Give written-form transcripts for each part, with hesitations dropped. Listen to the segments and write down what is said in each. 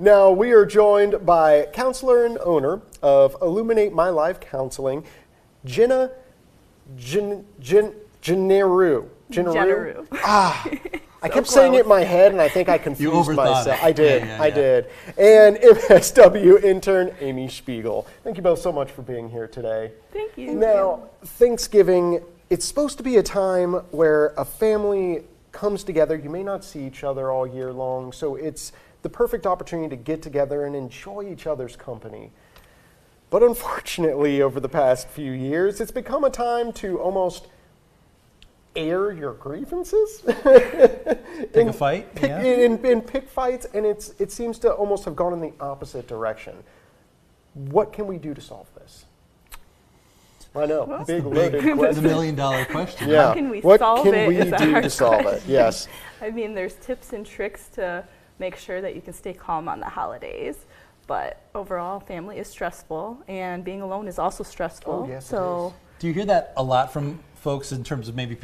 Now, we are joined by counselor and owner of Illuminate My Life Counseling, Jenna Genereaux. Genereaux. I kept saying it in my head, and I think I confused myself. I did. Yeah. Did. And MSW intern Amy Spegele. Thank you both so much for being here today. Thank you. Now, Thanksgiving, it's supposed to be a time where a family comes together. You may not see each other all year long, so it's the perfect opportunity to get together and enjoy each other's company. But unfortunately, over the past few years, it's become a time to almost air your grievances. Pick a fight? In pick fights, and it seems to almost have gone in the opposite direction. What can we do to solve this? I know, big loaded question. It's a $1 million question. Yeah. How can we what solve can it? we do to solve it? Yes. I mean, there's tips and tricks to make sure that you can stay calm on the holidays. But overall, family is stressful, and being alone is also stressful. Oh, yes, so it is. Do you hear that a lot from folks in terms of maybe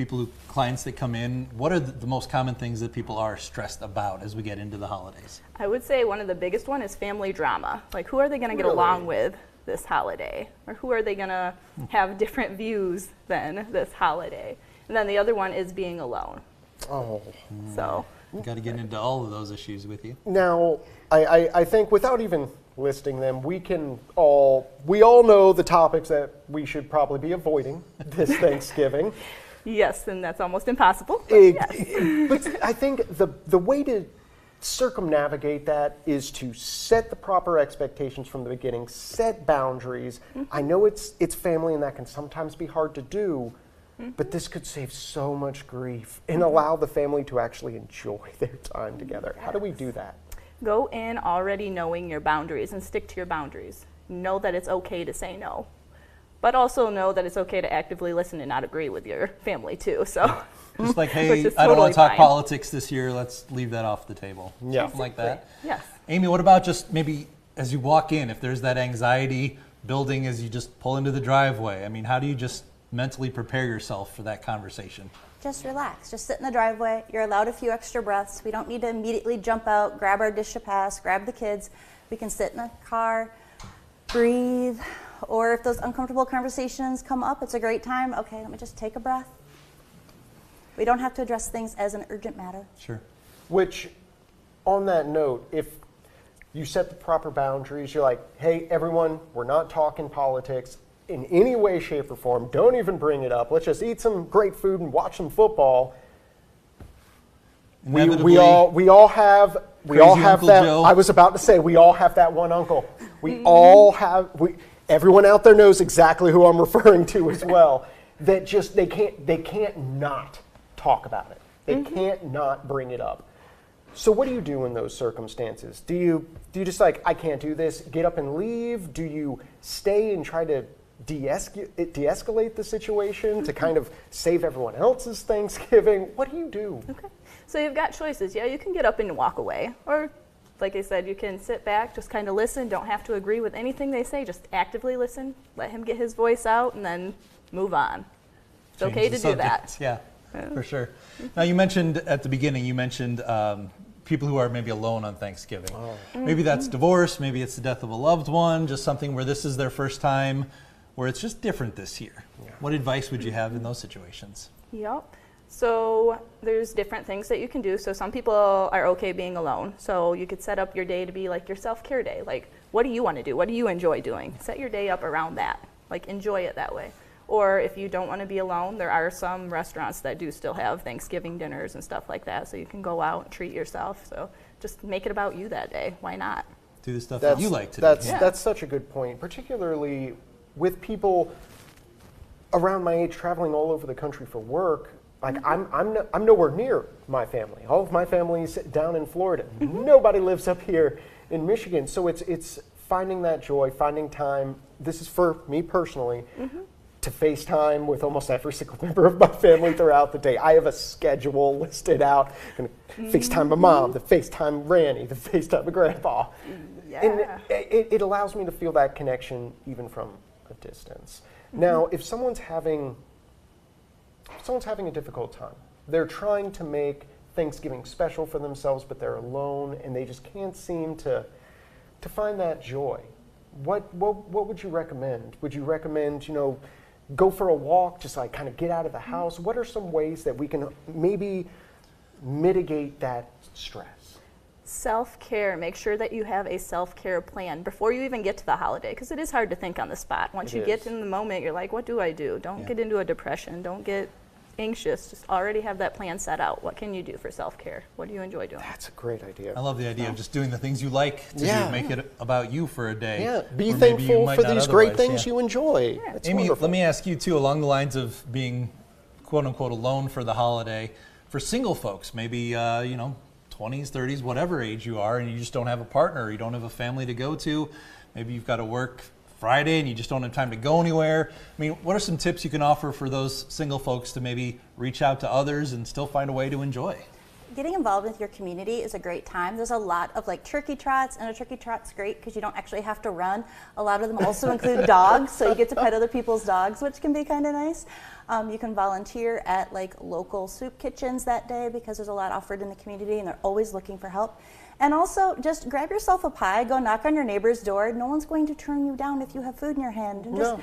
clients that come in? What are the most common things that people are stressed about as we get into the holidays? I would say one of the biggest one is family drama. Like, who are they going to get along with this holiday? Or who are they going to have different views than this holiday? And then the other one is being alone. Oh. So We got to get into all of those issues with you. Now, I think without even listing them, we all know the topics that we should probably be avoiding this Thanksgiving. yes, and that's almost impossible. But yes. But I think the way to circumnavigate that is to set the proper expectations from the beginning, set boundaries. I know it's family, and that can sometimes be hard to do, but this could save so much grief and allow the family to actually enjoy their time together. How do we do that? Go in already knowing your boundaries and stick to your boundaries. Know that it's okay to say no, but also know that it's okay to actively listen and not agree with your family too. So just like, hey, Which is I don't want to totally talk fine. politics this year. Let's leave that off the table. Yeah. Something like that. Yes. Amy, what about just maybe as you walk in, if there's that anxiety building as you just pull into the driveway? I mean, how do you just mentally prepare yourself for that conversation? Just relax. Just sit in the driveway. You're allowed a few extra breaths. We don't need to immediately jump out, grab our dish to pass, grab the kids. We can sit in the car, breathe, or if those uncomfortable conversations come up, it's a great time. Okay, let me just take a breath. We don't have to address things as an urgent matter. Sure. Which, on that note, if you set the proper boundaries, you're like, hey, everyone, we're not talking politics in any way, shape, or form. Don't even bring it up. Let's just eat some great food and watch some football. We all have Uncle that. Joe. I was about to say, we all have that one uncle. Everyone out there knows exactly who I'm referring to as well. That just they can't not talk about it. They can't not bring it up. So what do you do in those circumstances? Do you just like, I can't do this, get up and leave? Do you stay and try to de-escalate the situation to kind of save everyone else's Thanksgiving? What do you do? Okay. So you've got choices. Yeah, you can get up and walk away. Or, like I said, you can sit back, just kind of listen. Don't have to agree with anything they say. Just actively listen. Let him get his voice out and then move on. It's Change okay the to do that. subject. Yeah, for sure. Now, you mentioned at the beginning, people who are maybe alone on Thanksgiving. Maybe that's divorce, maybe it's the death of a loved one, just something where this is their first time, where it's just different this year. Yeah. What advice would you have in those situations? Yep. So there's different things that you can do. So some people are okay being alone. So you could set up your day to be like your self-care day. Like, what do you want to do? What do you enjoy doing? Set your day up around that. Like, enjoy it that way. Or if you don't want to be alone, there are some restaurants that do still have Thanksgiving dinners and stuff like that. So you can go out and treat yourself. So just make it about you that day. Why not? Do the stuff that you like to do. That's such a good point, particularly with people around my age traveling all over the country for work. Like, I'm nowhere near my family. All of my family's down in Florida. Nobody lives up here in Michigan. So it's finding that joy, finding time. This is for me personally, to FaceTime with almost every single member of my family throughout the day. I have a schedule listed out. I'm gonna FaceTime my mom, the FaceTime Randy, the FaceTime my grandpa. Yeah. And it allows me to feel that connection even from a distance. Now, if someone's having a difficult time, they're trying to make Thanksgiving special for themselves, but they're alone and they just can't seem to to find that joy, what would you recommend? Would you recommend, go for a walk, just like kind of get out of the house? What are some ways that we can maybe mitigate that stress? Self-care. Make sure that you have a self-care plan before you even get to the holiday, because it is hard to think on the spot. Once you get in the moment, you're like, what do I do? Don't get into a depression. Don't get anxious. Just already have that plan set out. What can you do for self-care? What do you enjoy doing? That's a great idea. I love the idea of just doing the things you like to do. Make it about you for a day. Yeah, be thankful for these great things you enjoy. Yeah. That's Amy, wonderful. let me ask you too, along the lines of being quote unquote alone for the holiday, for single folks, maybe 20s, 30s, whatever age you are, and you just don't have a partner, you don't have a family to go to, maybe you've got to work Friday and you just don't have time to go anywhere. I mean, what are some tips you can offer for those single folks to maybe reach out to others and still find a way to enjoy? Getting involved with your community is a great time. There's a lot of turkey trots, and a turkey trot's great because you don't actually have to run. A lot of them also include dogs, so you get to pet other people's dogs, which can be kind of nice. You can volunteer at local soup kitchens that day because there's a lot offered in the community and they're always looking for help. And also, just grab yourself a pie, go knock on your neighbor's door. No one's going to turn you down if you have food in your hand. And just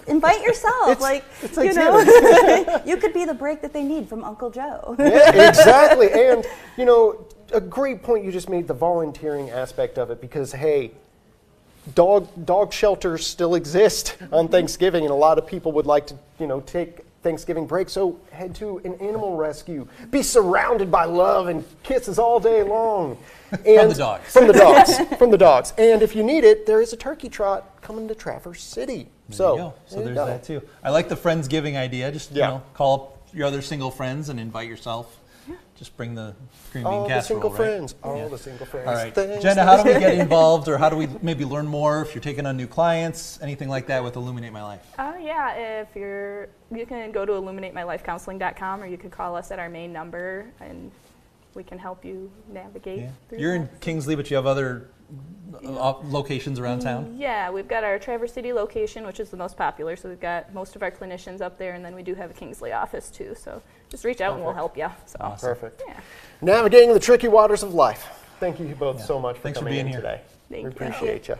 invite yourself. It's like you could be the break that they need from Uncle Joe. Yeah, exactly. And, a great point you just made, the volunteering aspect of it, because, hey, dog shelters still exist on Thanksgiving, and a lot of people would like to, take Thanksgiving break. So head to an animal rescue. Be surrounded by love and kisses all day long. And From the dogs. From the dogs. From the dogs. And if you need it, there is a turkey trot coming to Traverse City. There you go. So there's that too. I like the Friendsgiving idea. Just call up your other single friends and invite yourself. Just bring the green bean casserole, All the single friends. All right. Thanks. Jenna, how do we get involved, or how do we maybe learn more if you're taking on new clients, anything like that with Illuminate My Life? You can go to illuminatemylifecounseling.com, or you can call us at our main number and we can help you navigate through You're in that. Kingsley, but you have other locations around town? Yeah, we've got our Traverse City location, which is the most popular, so we've got most of our clinicians up there, and then we do have a Kingsley office too, so just reach out and we'll help you. So. Awesome. Perfect. Yeah. Navigating the tricky waters of life. Thank you both so much for Thanks for coming being in here. today. Thank We you. appreciate you.